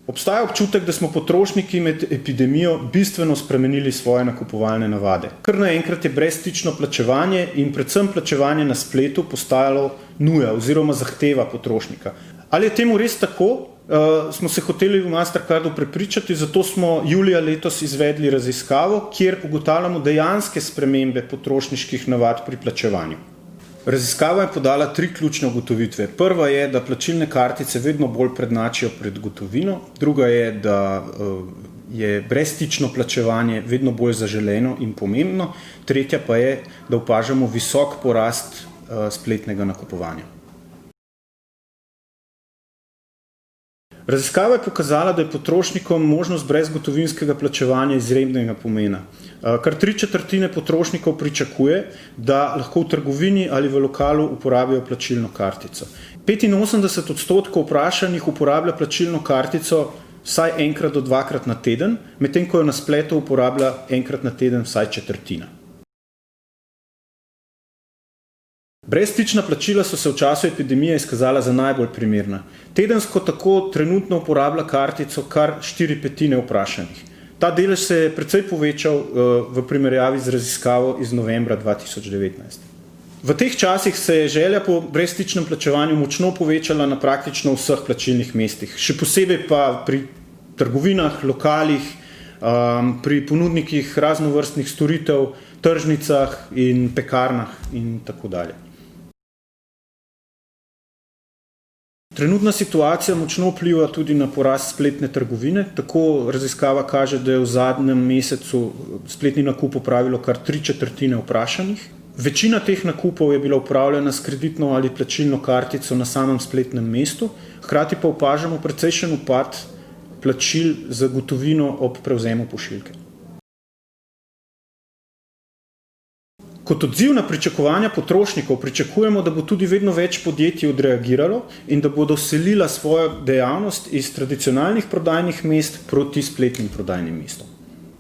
Obstaja občutek, da smo potrošniki med epidemijo bistveno spremenili svoje nakupovalne navade. Kar naenkrat je brezstično plačevanje in predvsem plačevanje na spletu postajalo nuja oziroma zahteva potrošnika. Ali je temu res tako? Smo se hoteli v Mastercardu prepričati, zato smo julija letos izvedli raziskavo, kjer ugotavljamo dejanske spremembe potrošniških navad pri plačevanju. Raziskava je podala 3 ključne ugotovitve. Prva je, da plačilne kartice vedno bolj prednjačijo pred gotovino. Druga je, da je brezstično plačevanje vedno bolj zaželeno in pomembno. Tretja pa je, da opažamo visok porast spletnega nakupovanja. Raziskava je pokazala, da je potrošnikom možnost brezgotovinskega plačevanja izrednega pomena. Kar 3/4 potrošnikov pričakuje, da lahko v trgovini ali v lokalu uporabijo plačilno kartico. 85% vprašanih uporablja plačilno kartico vsaj enkrat do 2-krat na teden, medtem ko jo na spletu uporablja enkrat na teden vsaj 1/4. Brezstična plačila so se v času epidemije izkazala za najbolj primerna. Tedensko tako trenutno uporablja kartico kar 4/5 vprašanih. Ta delež se je precej povečal v primerjavi z raziskavo iz novembra 2019. V teh časih se je želja po brezstičnem plačevanju močno povečala na praktično vseh plačilnih mestih, še posebej pa pri trgovinah, lokalih, pri ponudnikih raznovrstnih storitev, tržnicah in pekarnah in tako dalje. Trenutna situacija močno vpliva tudi na porast spletne trgovine. Tako raziskava kaže, da je v zadnjem mesecu spletni nakup opravilo kar 3/4 vprašanih. Večina teh nakupov je bila upravljena s kreditno ali plačilno kartico na samem spletnem mestu, hkrati pa opažamo precejšen upad plačil za gotovino ob prevzemu pošiljke. Kot odziv na pričakovanja potrošnikov pričakujemo, da bo tudi vedno več podjetij odreagiralo in da bodo selila svojo dejavnost iz tradicionalnih prodajnih mest proti spletnim prodajnim mestom.